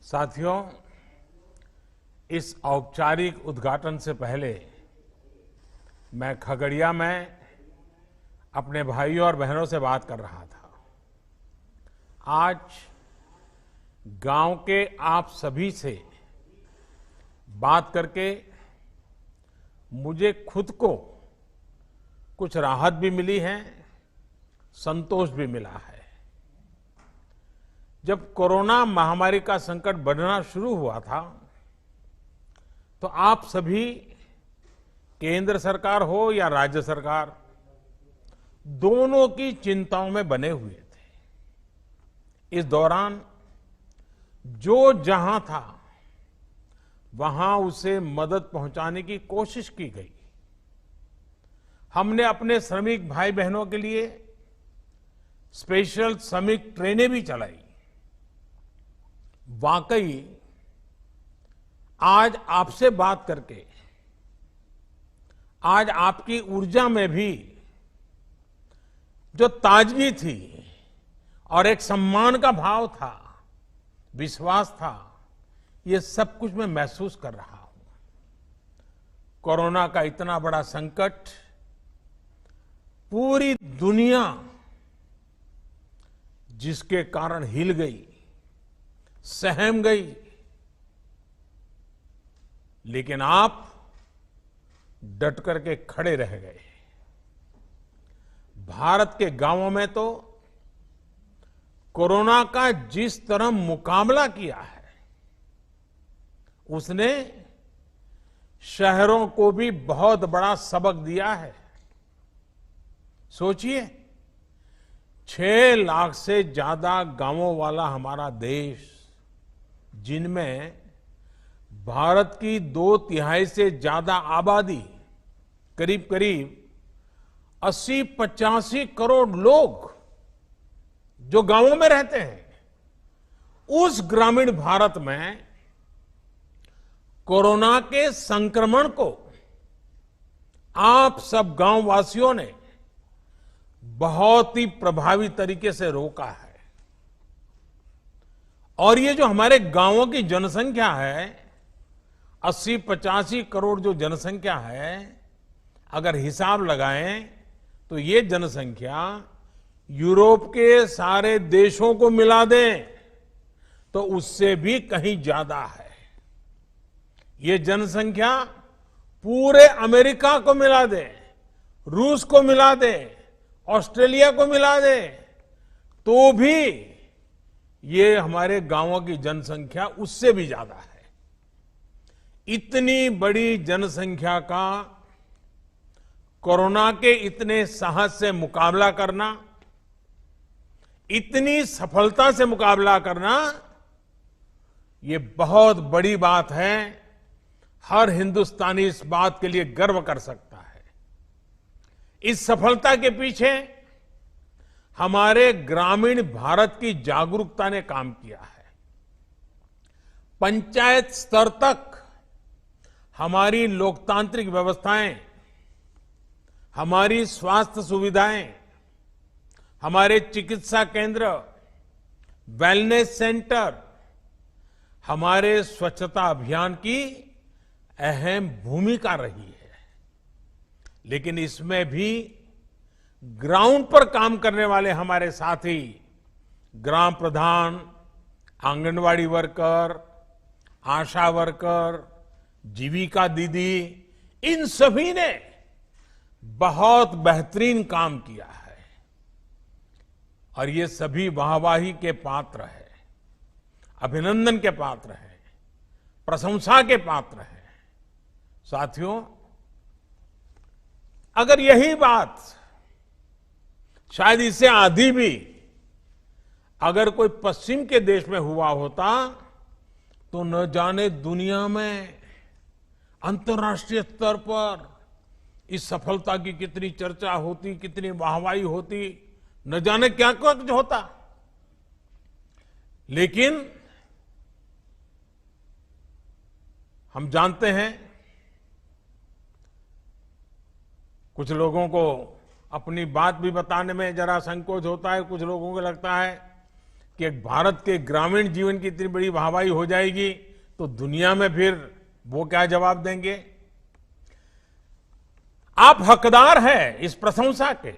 साथियों, इस औपचारिक उद्घाटन से पहले मैं खगड़िया में अपने भाइयों और बहनों से बात कर रहा था। आज गांव के आप सभी से बात करके मुझे खुद को कुछ राहत भी मिली है, संतोष भी मिला है। जब कोरोना महामारी का संकट बढ़ना शुरू हुआ था तो आप सभी, केंद्र सरकार हो या राज्य सरकार, दोनों की चिंताओं में बने हुए थे। इस दौरान जो जहां था वहां उसे मदद पहुंचाने की कोशिश की गई। हमने अपने श्रमिक भाई बहनों के लिए स्पेशल श्रमिक ट्रेनें भी चलाई। वाकई आज आपसे बात करके, आज आपकी ऊर्जा में भी जो ताजगी थी और एक सम्मान का भाव था, विश्वास था, ये सब कुछ मैं महसूस कर रहा हूं। कोरोना का इतना बड़ा संकट पूरी दुनिया जिसके कारण हिल गई, सहम गई, लेकिन आप डट करके खड़े रह गए। भारत के गांवों में तो कोरोना का जिस तरह मुकाबला किया है, उसने शहरों को भी बहुत बड़ा सबक दिया है। सोचिए, 6 लाख से ज्यादा गांवों वाला हमारा देश, जिनमें भारत की 2/3 से ज्यादा आबादी, करीब करीब 80-85 करोड़ लोग जो गांवों में रहते हैं, उस ग्रामीण भारत में कोरोना के संक्रमण को आप सब गांव वासियों ने बहुत ही प्रभावी तरीके से रोका है। और ये जो हमारे गांवों की जनसंख्या है, 80-85 करोड़ जो जनसंख्या है, अगर हिसाब लगाएं तो ये जनसंख्या यूरोप के सारे देशों को मिला दें तो उससे भी कहीं ज्यादा है। ये जनसंख्या पूरे अमेरिका को मिला दे, रूस को मिला दे, ऑस्ट्रेलिया को मिला दे, तो भी ये हमारे गांवों की जनसंख्या उससे भी ज्यादा है। इतनी बड़ी जनसंख्या का कोरोना के इतने साहस से मुकाबला करना, इतनी सफलता से मुकाबला करना, ये बहुत बड़ी बात है। हर हिंदुस्तानी इस बात के लिए गर्व कर सकता है। इस सफलता के पीछे हमारे ग्रामीण भारत की जागरूकता ने काम किया है। पंचायत स्तर तक हमारी लोकतांत्रिक व्यवस्थाएं, हमारी स्वास्थ्य सुविधाएं, हमारे चिकित्सा केंद्र, वेलनेस सेंटर, हमारे स्वच्छता अभियान की अहम भूमिका रही है। लेकिन इसमें भी ग्राउंड पर काम करने वाले हमारे साथी, ग्राम प्रधान, आंगनवाड़ी वर्कर, आशा वर्कर, जीविका दीदी, इन सभी ने बहुत बेहतरीन काम किया है और ये सभी वाहवाही के पात्र हैं, अभिनंदन के पात्र हैं, प्रशंसा के पात्र हैं। साथियों, अगर यही बात शायद इससे आधी भी अगर कोई पश्चिम के देश में हुआ होता तो न जाने दुनिया में, अंतर्राष्ट्रीय स्तर पर इस सफलता की कितनी चर्चा होती, कितनी वाहवाही होती, न जाने क्या कुछ होता। लेकिन हम जानते हैं, कुछ लोगों को अपनी बात भी बताने में जरा संकोच होता है, कुछ लोगों को लगता है कि भारत के ग्रामीण जीवन की इतनी बड़ी वाहवाही हो जाएगी तो दुनिया में फिर वो क्या जवाब देंगे। आप हकदार हैं इस प्रशंसा के,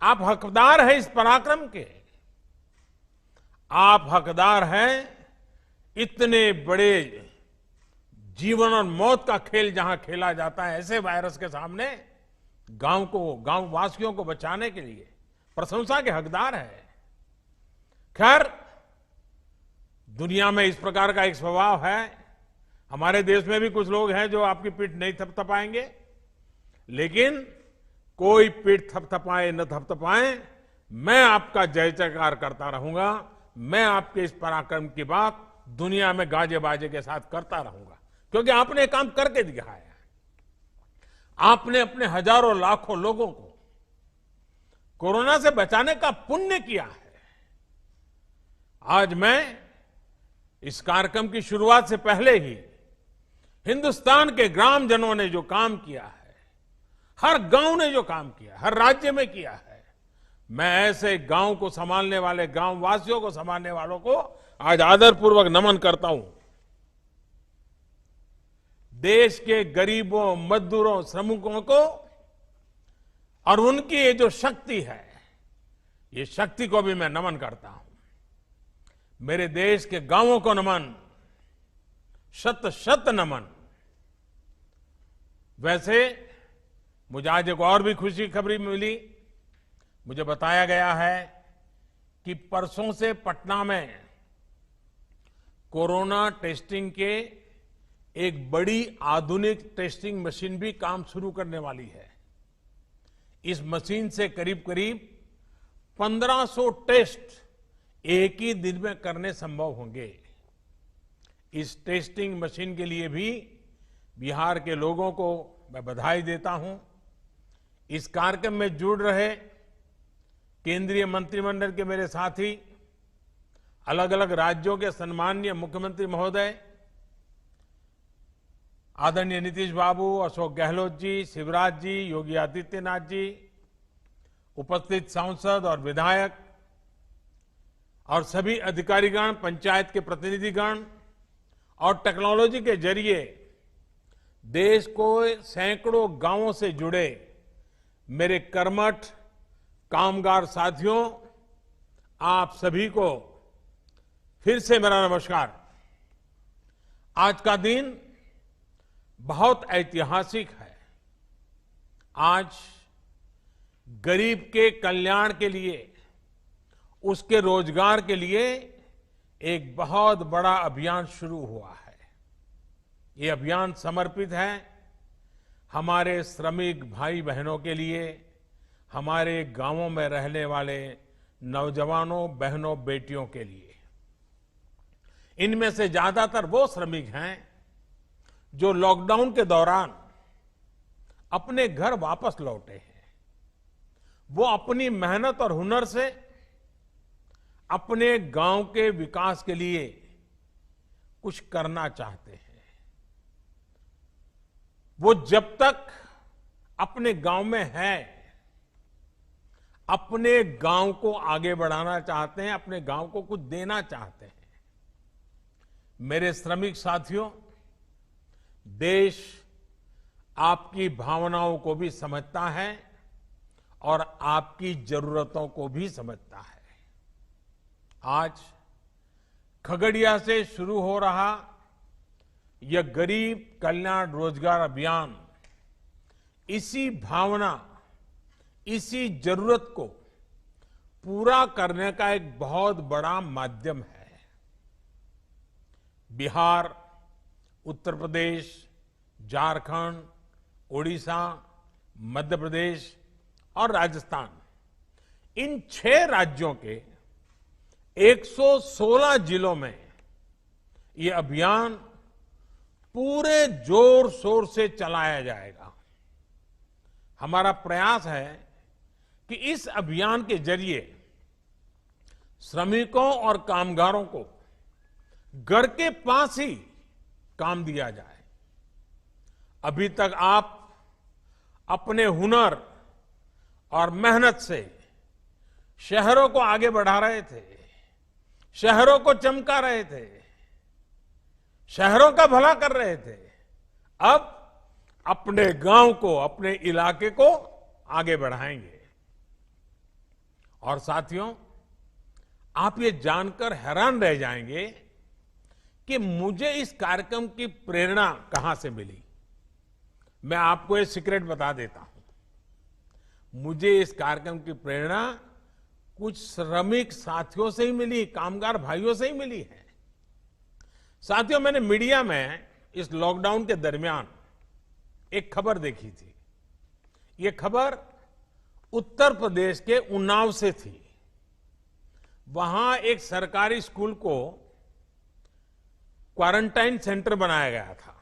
आप हकदार हैं इस पराक्रम के, आप हकदार हैं इतने बड़े जीवन और मौत का खेल जहां खेला जाता है ऐसे वायरस के सामने गांव वासियों को बचाने के लिए प्रशंसा के हकदार है। खैर, दुनिया में इस प्रकार का एक स्वभाव है, हमारे देश में भी कुछ लोग हैं जो आपकी पीठ नहीं थपथपाएंगे, लेकिन कोई पीठ थपथपाए न थपथपाए, मैं आपका जय जयकार करता रहूंगा। मैं आपके इस पराक्रम की बात दुनिया में गाजे बाजे के साथ करता रहूंगा, क्योंकि आपने काम करके दिखाया है। आपने अपने हजारों लाखों लोगों को कोरोना से बचाने का पुण्य किया है। आज मैं इस कार्यक्रम की शुरुआत से पहले ही हिंदुस्तान के ग्रामजनों ने जो काम किया है, हर गांव ने जो काम किया है, हर राज्य में किया है, मैं ऐसे गांव को संभालने वाले, गांव वासियों को संभालने वालों को आज आदरपूर्वक नमन करता हूं। देश के गरीबों, मजदूरों, श्रमिकों को और उनकी ये जो शक्ति है, ये शक्ति को भी मैं नमन करता हूं। मेरे देश के गांवों को नमन, शत शत नमन। वैसे मुझे आज एक और भी खुशी की खबरी मिली। मुझे बताया गया है कि परसों से पटना में कोरोना टेस्टिंग के एक बड़ी आधुनिक टेस्टिंग मशीन भी काम शुरू करने वाली है। इस मशीन से करीब करीब 1500 टेस्ट एक ही दिन में करने संभव होंगे। इस टेस्टिंग मशीन के लिए भी बिहार के लोगों को मैं बधाई देता हूं। इस कार्यक्रम में जुड़ रहे केंद्रीय मंत्रिमंडल के मेरे साथी, अलग अलग राज्यों के सम्माननीय मुख्यमंत्री महोदय, आदरणीय नीतीश बाबू, अशोक गहलोत जी, शिवराज जी, योगी आदित्यनाथ जी, उपस्थित सांसद और विधायक और सभी अधिकारीगण, पंचायत के प्रतिनिधिगण और टेक्नोलॉजी के जरिए देश को सैकड़ों गांवों से जुड़े मेरे कर्मठ कामगार साथियों, आप सभी को फिर से मेरा नमस्कार। आज का दिन बहुत ऐतिहासिक है। आज गरीब के कल्याण के लिए, उसके रोजगार के लिए एक बहुत बड़ा अभियान शुरू हुआ है। ये अभियान समर्पित है हमारे श्रमिक भाई बहनों के लिए, हमारे गांवों में रहने वाले नौजवानों, बहनों, बेटियों के लिए। इनमें से ज्यादातर वो श्रमिक हैं जो लॉकडाउन के दौरान अपने घर वापस लौटे हैं। वो अपनी मेहनत और हुनर से अपने गांव के विकास के लिए कुछ करना चाहते हैं। वो जब तक अपने गांव में हैं, अपने गांव को आगे बढ़ाना चाहते हैं, अपने गांव को कुछ देना चाहते हैं। मेरे श्रमिक साथियों, देश आपकी भावनाओं को भी समझता है और आपकी जरूरतों को भी समझता है। आज खगड़िया से शुरू हो रहा यह गरीब कल्याण रोजगार अभियान इसी भावना, इसी जरूरत को पूरा करने का एक बहुत बड़ा माध्यम है। बिहार, उत्तर प्रदेश, झारखंड, ओडिशा, मध्य प्रदेश और राजस्थान, इन 6 राज्यों के 116 जिलों में ये अभियान पूरे जोर शोर से चलाया जाएगा। हमारा प्रयास है कि इस अभियान के जरिए श्रमिकों और कामगारों को घर के पास ही काम दिया जाए। अभी तक आप अपने हुनर और मेहनत से शहरों को आगे बढ़ा रहे थे, शहरों को चमका रहे थे, शहरों का भला कर रहे थे। अब अपने गांव को, अपने इलाके को आगे बढ़ाएंगे। और साथियों, आप ये जानकर हैरान रह जाएंगे कि मुझे इस कार्यक्रम की प्रेरणा कहां से मिली। मैं आपको ये सीक्रेट बता देता हूं। मुझे इस कार्यक्रम की प्रेरणा कुछ श्रमिक साथियों से ही मिली, कामगार भाइयों से ही मिली है। साथियों, मैंने मीडिया में इस लॉकडाउन के दरमियान एक खबर देखी थी। ये खबर उत्तर प्रदेश के उन्नाव से थी। वहां एक सरकारी स्कूल को क्वारंटाइन सेंटर बनाया गया था।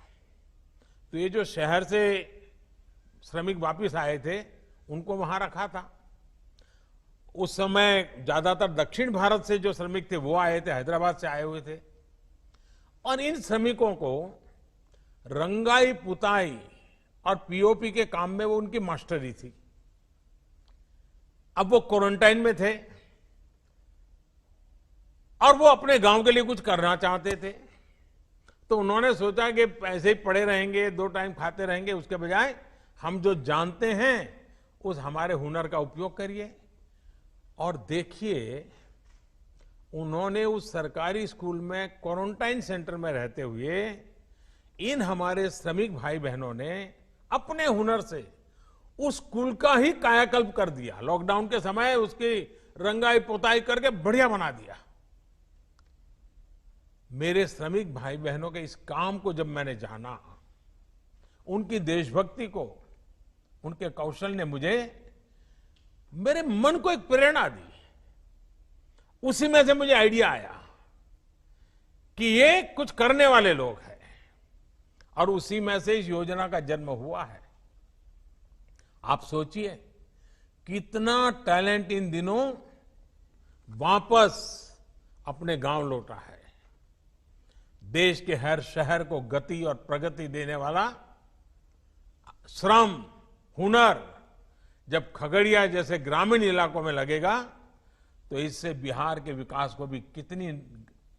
तो ये जो शहर से श्रमिक वापस आए थे, उनको वहां रखा था। उस समय ज्यादातर दक्षिण भारत से जो श्रमिक थे वो आए थे, हैदराबाद से आए हुए थे। और इन श्रमिकों को रंगाई पुताई और पीओपी के काम में वो उनकी मास्टरी थी। अब वो क्वारंटाइन में थे और वो अपने गांव के लिए कुछ करना चाहते थे। तो उन्होंने सोचा कि ऐसे ही पड़े रहेंगे, 2 टाइम खाते रहेंगे, उसके बजाय हम जो जानते हैं उस हमारे हुनर का उपयोग करिए। और देखिए, उन्होंने उस सरकारी स्कूल में क्वारंटाइन सेंटर में रहते हुए इन हमारे श्रमिक भाई बहनों ने अपने हुनर से उस स्कूल का ही कायाकल्प कर दिया। लॉकडाउन के समय उसकी रंगाई पोताई करके बढ़िया बना दिया। मेरे श्रमिक भाई बहनों के इस काम को जब मैंने जाना, उनकी देशभक्ति को, उनके कौशल ने मेरे मन को एक प्रेरणा दी। उसी में से मुझे आइडिया आया कि ये कुछ करने वाले लोग हैं, और उसी में से इस योजना का जन्म हुआ है। आप सोचिए कितना टैलेंट इन दिनों वापस अपने गांव लौटा है। देश के हर शहर को गति और प्रगति देने वाला श्रम, हुनर जब खगड़िया जैसे ग्रामीण इलाकों में लगेगा, तो इससे बिहार के विकास को भी कितनी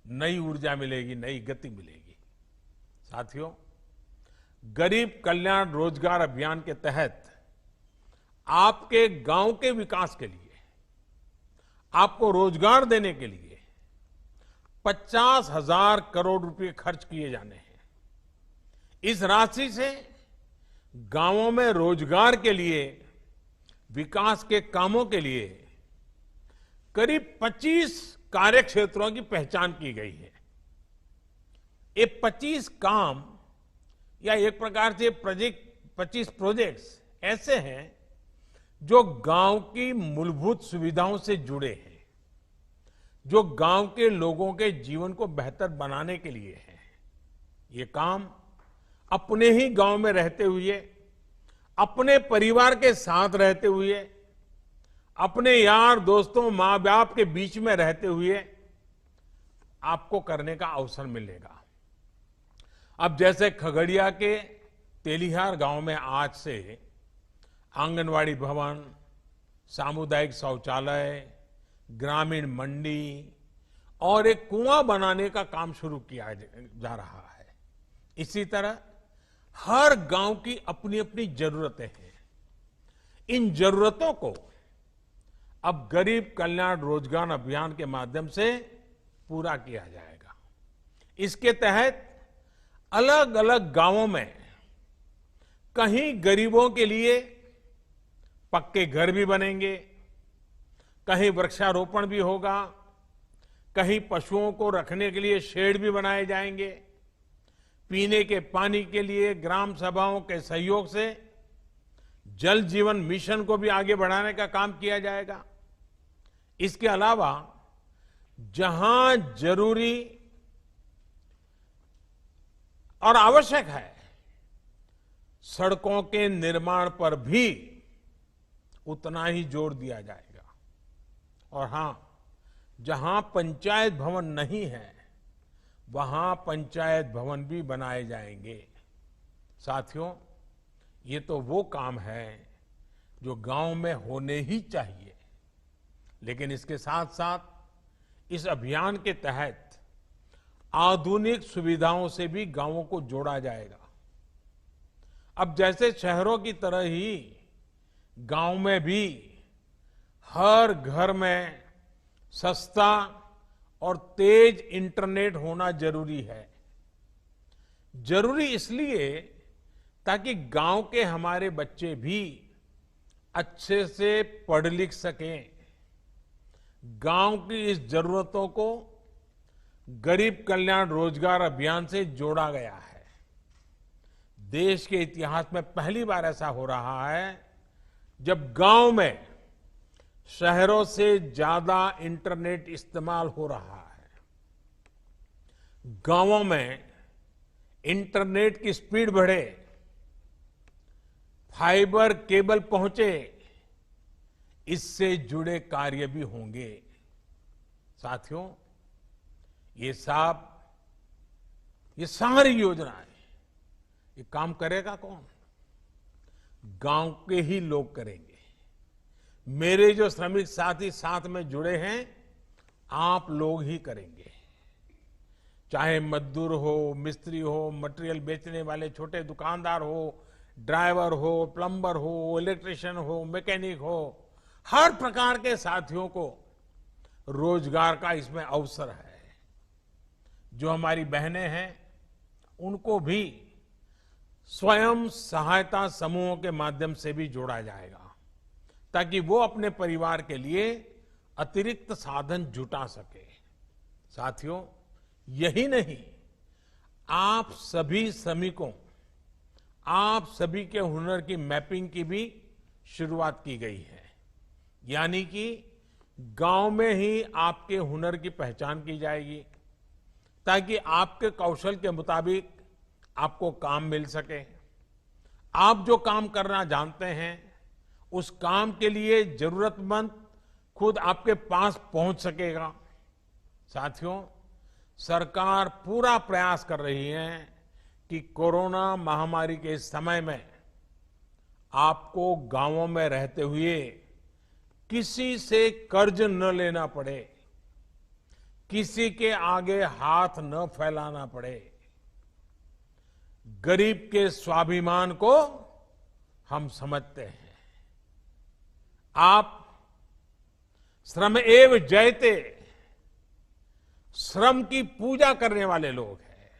नई ऊर्जा मिलेगी, नई गति मिलेगी। साथियों, गरीब कल्याण रोजगार अभियान के तहत आपके गांव के विकास के लिए, आपको रोजगार देने के लिए 50,000 करोड़ रुपए खर्च किए जाने हैं। इस राशि से गांवों में रोजगार के लिए, विकास के कामों के लिए करीब 25 कार्य क्षेत्रों की पहचान की गई है। ये 25 काम या एक प्रकार से 25 प्रोजेक्ट्स ऐसे हैं जो गांव की मूलभूत सुविधाओं से जुड़े हैं, जो गांव के लोगों के जीवन को बेहतर बनाने के लिए है। ये काम अपने ही गांव में रहते हुए, अपने परिवार के साथ रहते हुए, अपने यार दोस्तों, मां बाप के बीच में रहते हुए आपको करने का अवसर मिलेगा। अब जैसे खगड़िया के तेलिहार गांव में आज से आंगनवाड़ी भवन, सामुदायिक शौचालय, ग्रामीण मंडी और एक कुआं बनाने का काम शुरू किया जा रहा है। इसी तरह हर गांव की अपनी अपनी जरूरतें हैं। इन जरूरतों को अब गरीब कल्याण रोजगार अभियान के माध्यम से पूरा किया जाएगा। इसके तहत अलग अलग गांवों में कहीं गरीबों के लिए पक्के घर भी बनेंगे, कहीं वृक्षारोपण भी होगा, कहीं पशुओं को रखने के लिए शेड भी बनाए जाएंगे, पीने के पानी के लिए ग्राम सभाओं के सहयोग से जल जीवन मिशन को भी आगे बढ़ाने का काम किया जाएगा। इसके अलावा जहां जरूरी और आवश्यक है, सड़कों के निर्माण पर भी उतना ही जोर दिया जाएगा। और हां, जहां पंचायत भवन नहीं है, वहां पंचायत भवन भी बनाए जाएंगे। साथियों, ये तो वो काम है जो गांव में होने ही चाहिए। लेकिन इसके साथ साथ इस अभियान के तहत आधुनिक सुविधाओं से भी गांवों को जोड़ा जाएगा। अब जैसे शहरों की तरह ही गांव में भी हर घर में सस्ता और तेज इंटरनेट होना जरूरी है। जरूरी इसलिए ताकि गांव के हमारे बच्चे भी अच्छे से पढ़ लिख सकें। गांव की इस जरूरतों को गरीब कल्याण रोजगार अभियान से जोड़ा गया है। देश के इतिहास में पहली बार ऐसा हो रहा है जब गांव में शहरों से ज्यादा इंटरनेट इस्तेमाल हो रहा है। गांवों में इंटरनेट की स्पीड बढ़े, फाइबर केबल पहुंचे, इससे जुड़े कार्य भी होंगे। साथियों, ये सारी योजनाएं, ये काम करेगा कौन? गांव के ही लोग करेंगे। मेरे जो श्रमिक साथी साथ में जुड़े हैं, आप लोग ही करेंगे। चाहे मजदूर हो, मिस्त्री हो, मटेरियल बेचने वाले छोटे दुकानदार हो, ड्राइवर हो, प्लम्बर हो, इलेक्ट्रिशियन हो, मैकेनिक हो, हर प्रकार के साथियों को रोजगार का इसमें अवसर है। जो हमारी बहनें हैं, उनको भी स्वयं सहायता समूहों के माध्यम से भी जोड़ा जाएगा ताकि वो अपने परिवार के लिए अतिरिक्त साधन जुटा सके। साथियों, यही नहीं, आप सभी श्रमिकों, आप सभी के हुनर की मैपिंग की भी शुरुआत की गई है। यानी कि गांव में ही आपके हुनर की पहचान की जाएगी ताकि आपके कौशल के मुताबिक आपको काम मिल सके। आप जो काम करना जानते हैं, उस काम के लिए जरूरतमंद खुद आपके पास पहुंच सकेगा। साथियों, सरकार पूरा प्रयास कर रही है कि कोरोना महामारी के इस समय में आपको गांवों में रहते हुए किसी से कर्ज न लेना पड़े, किसी के आगे हाथ न फैलाना पड़े। गरीब के स्वाभिमान को हम समझते हैं। आप श्रम एव जयते, श्रम की पूजा करने वाले लोग हैं।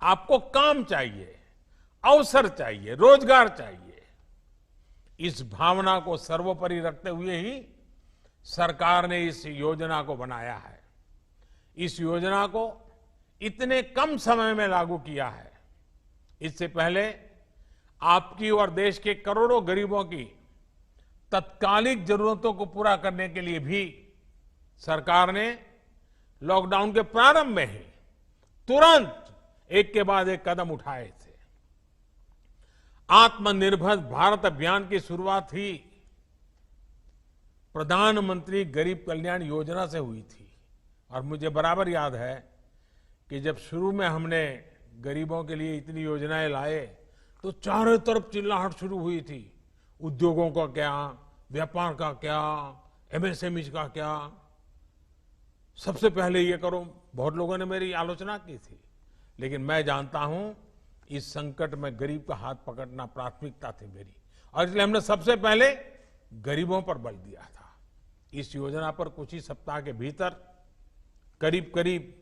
आपको काम चाहिए, अवसर चाहिए, रोजगार चाहिए। इस भावना को सर्वोपरि रखते हुए ही सरकार ने इस योजना को बनाया है। इस योजना को इतने कम समय में लागू किया है। इससे पहले आपकी और देश के करोड़ों गरीबों की तत्कालिक जरूरतों को पूरा करने के लिए भी सरकार ने लॉकडाउन के प्रारंभ में ही तुरंत एक के बाद एक कदम उठाए थे। आत्मनिर्भर भारत अभियान की शुरुआत ही प्रधानमंत्री गरीब कल्याण योजना से हुई थी। और मुझे बराबर याद है कि जब शुरू में हमने गरीबों के लिए इतनी योजनाएं लाए तो चारों तरफ चिल्लाहट शुरू हुई थी। उद्योगों का क्या, व्यापार का क्या, एमएसएमई का क्या, सबसे पहले ये करो। बहुत लोगों ने मेरी आलोचना की थी, लेकिन मैं जानता हूं इस संकट में गरीब का हाथ पकड़ना प्राथमिकता थी मेरी, और इसलिए हमने सबसे पहले गरीबों पर बल दिया था। इस योजना पर कुछ ही सप्ताह के भीतर करीब करीब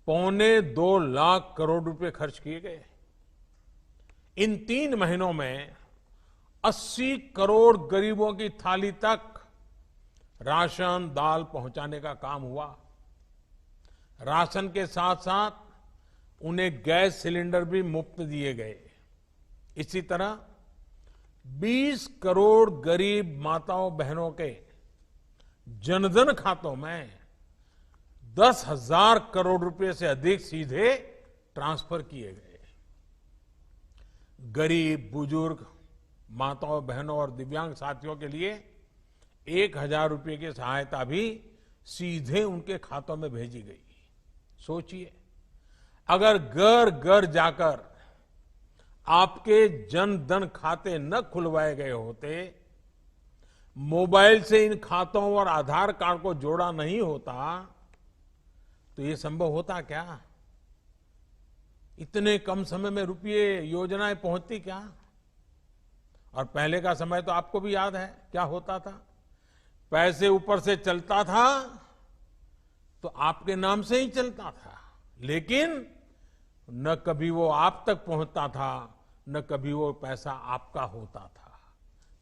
2.25 लाख करोड़ रुपए खर्च किए गए। इन 3 महीनों में 80 करोड़ गरीबों की थाली तक राशन, दाल पहुंचाने का काम हुआ। राशन के साथ साथ उन्हें गैस सिलेंडर भी मुफ्त दिए गए। इसी तरह 20 करोड़ गरीब माताओं बहनों के जनधन खातों में 10,000 करोड़ रुपए से अधिक सीधे ट्रांसफर किए गए। गरीब, बुजुर्ग, माताओं बहनों और दिव्यांग साथियों के लिए 1,000 रुपए की सहायता भी सीधे उनके खातों में भेजी गई। सोचिए, अगर घर घर जाकर आपके जन धन खाते न खुलवाए गए होते, मोबाइल से इन खातों और आधार कार्ड को जोड़ा नहीं होता तो ये संभव होता क्या? इतने कम समय में रुपये योजनाएं पहुंचती क्या? और पहले का समय तो आपको भी याद है क्या होता था। पैसे ऊपर से चलता था तो आपके नाम से ही चलता था, लेकिन न कभी वो आप तक पहुंचता था, न कभी वो पैसा आपका होता था।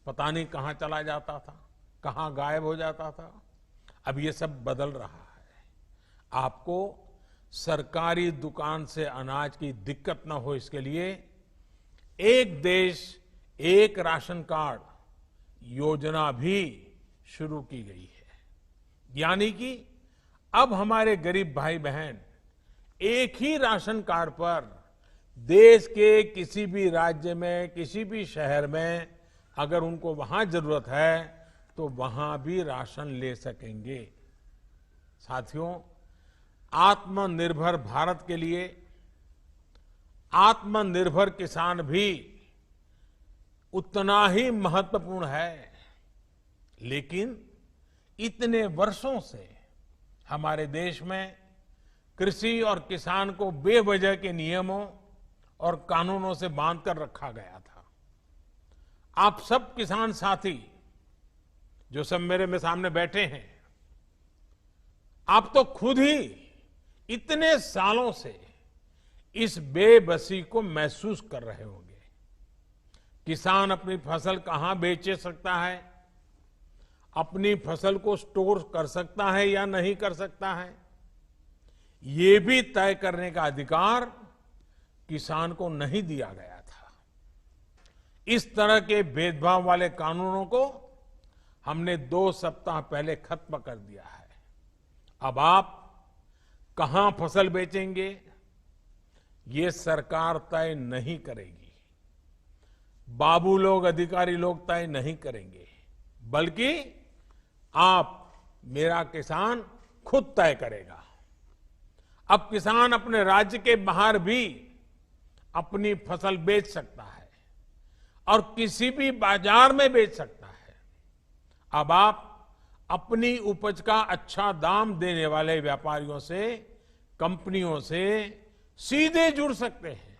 पता नहीं कहां चला जाता था, कहां गायब हो जाता था। अब ये सब बदल रहा है। आपको सरकारी दुकान से अनाज की दिक्कत न हो, इसके लिए एक देश एक राशन कार्ड योजना भी शुरू की गई है। यानी कि अब हमारे गरीब भाई बहन एक ही राशन कार्ड पर देश के किसी भी राज्य में, किसी भी शहर में अगर उनको वहां जरूरत है तो वहां भी राशन ले सकेंगे। साथियों, आत्मनिर्भर भारत के लिए आत्मनिर्भर किसान भी उतना ही महत्वपूर्ण है। लेकिन इतने वर्षों से हमारे देश में कृषि और किसान को बेवजह के नियमों और कानूनों से बांधकर रखा गया था। आप सब किसान साथी जो सब मेरे में सामने बैठे हैं, आप तो खुद ही इतने सालों से इस बेबसी को महसूस कर रहे होंगे। किसान अपनी फसल कहां बेच सकता है, अपनी फसल को स्टोर कर सकता है या नहीं कर सकता है, ये भी तय करने का अधिकार किसान को नहीं दिया गया था। इस तरह के भेदभाव वाले कानूनों को हमने 2 सप्ताह पहले खत्म कर दिया है। अब आप कहां फसल बेचेंगे, ये सरकार तय नहीं करेगी, बाबू लोग, अधिकारी लोग तय नहीं करेंगे, बल्कि आप, मेरा किसान खुद तय करेगा। अब किसान अपने राज्य के बाहर भी अपनी फसल बेच सकता है और किसी भी बाजार में बेच सकता है। अब आप अपनी उपज का अच्छा दाम देने वाले व्यापारियों से, कंपनियों से सीधे जुड़ सकते हैं,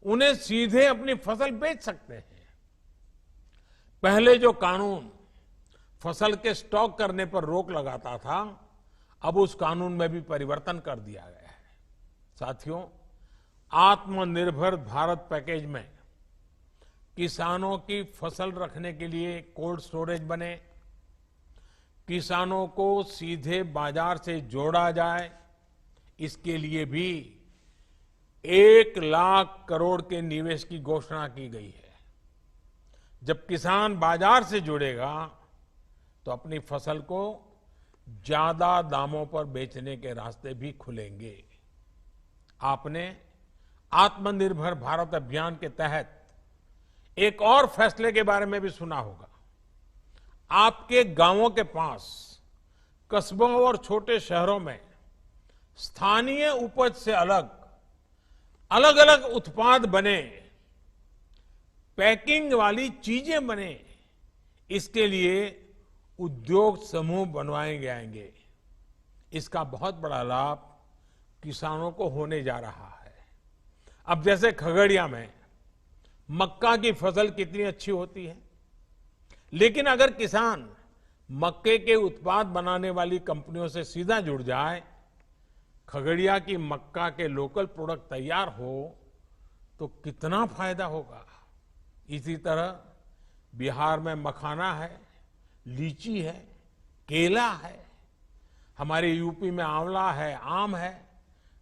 उन्हें सीधे अपनी फसल बेच सकते हैं। पहले जो कानून फसल के स्टॉक करने पर रोक लगाता था, अब उस कानून में भी परिवर्तन कर दिया गया है। साथियों, आत्मनिर्भर भारत पैकेज में किसानों की फसल रखने के लिए कोल्ड स्टोरेज बने, किसानों को सीधे बाजार से जोड़ा जाए, इसके लिए भी 1 लाख करोड़ के निवेश की घोषणा की गई है। जब किसान बाजार से जुड़ेगा तो अपनी फसल को ज्यादा दामों पर बेचने के रास्ते भी खुलेंगे। आपने आत्मनिर्भर भारत अभियान के तहत एक और फैसले के बारे में भी सुना होगा। आपके गांवों के पास, कस्बों और छोटे शहरों में स्थानीय उपज से अलग अलग उत्पाद बने, पैकिंग वाली चीजें बने, इसके लिए उद्योग समूह बनवाए जाएंगे। इसका बहुत बड़ा लाभ किसानों को होने जा रहा है। अब जैसे खगड़िया में मक्का की फसल कितनी अच्छी होती है, लेकिन अगर किसान मक्के के उत्पाद बनाने वाली कंपनियों से सीधा जुड़ जाए, खगड़िया की मक्का के लोकल प्रोडक्ट तैयार हो, तो कितना फायदा होगा। इसी तरह बिहार में मखाना है, लीची है, केला है, हमारे यूपी में आंवला है, आम है,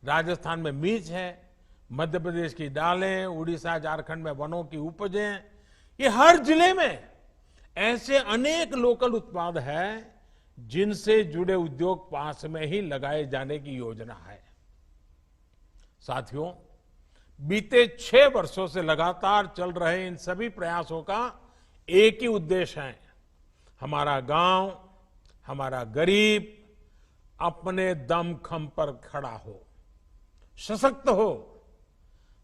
राजस्थान में मिर्च है, मध्य प्रदेश की दालें, उड़ीसा झारखंड में वनों की उपजें, ये हर जिले में ऐसे अनेक लोकल उत्पाद हैं जिनसे जुड़े उद्योग पास में ही लगाए जाने की योजना है। साथियों, बीते 6 वर्षों से लगातार चल रहे इन सभी प्रयासों का एक ही उद्देश्य है, हमारा गांव, हमारा गरीब अपने दमखम पर खड़ा हो, सशक्त हो,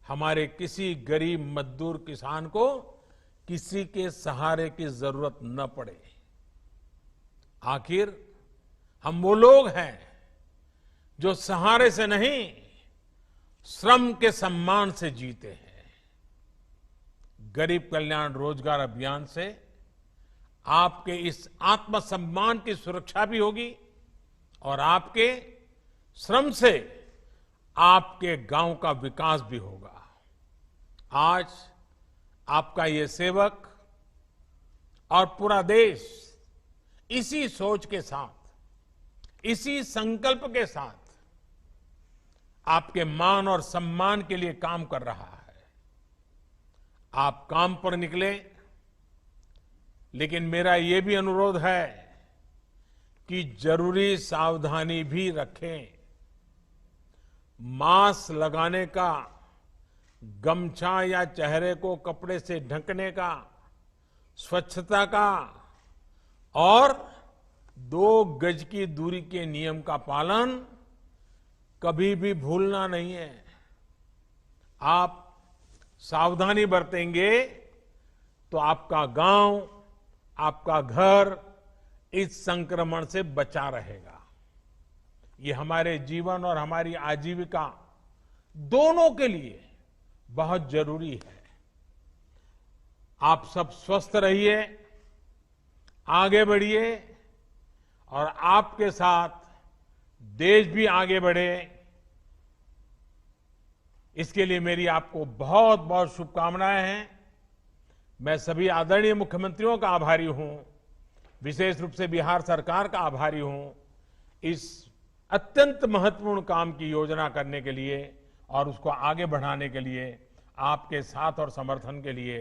हमारे किसी गरीब मजदूर किसान को किसी के सहारे की जरूरत न पड़े। आखिर हम वो लोग हैं जो सहारे से नहीं, श्रम के सम्मान से जीते हैं। गरीब कल्याण रोजगार अभियान से आपके इस आत्मसम्मान की सुरक्षा भी होगी और आपके श्रम से आपके गांव का विकास भी होगा। आज आपका ये सेवक और पूरा देश इसी सोच के साथ, इसी संकल्प के साथ आपके मान और सम्मान के लिए काम कर रहा है। आप काम पर निकले, लेकिन मेरा ये भी अनुरोध है कि जरूरी सावधानी भी रखें। मास्क लगाने का, गमछा या चेहरे को कपड़े से ढकने का, स्वच्छता का और 2 गज की दूरी के नियम का पालन कभी भी भूलना नहीं है। आप सावधानी बरतेंगे तो आपका गांव, आपका घर इस संक्रमण से बचा रहेगा। ये हमारे जीवन और हमारी आजीविका दोनों के लिए बहुत जरूरी है। आप सब स्वस्थ रहिए, आगे बढ़िए और आपके साथ देश भी आगे बढ़े। इसके लिए मेरी आपको बहुत बहुत शुभकामनाएं हैं। मैं सभी आदरणीय मुख्यमंत्रियों का आभारी हूं, विशेष रूप से बिहार सरकार का आभारी हूं इस अत्यंत महत्वपूर्ण काम की योजना करने के लिए और उसको आगे बढ़ाने के लिए। आपके साथ और समर्थन के लिए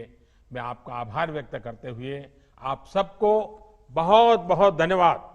मैं आपका आभार व्यक्त करते हुए आप सबको बहुत बहुत धन्यवाद।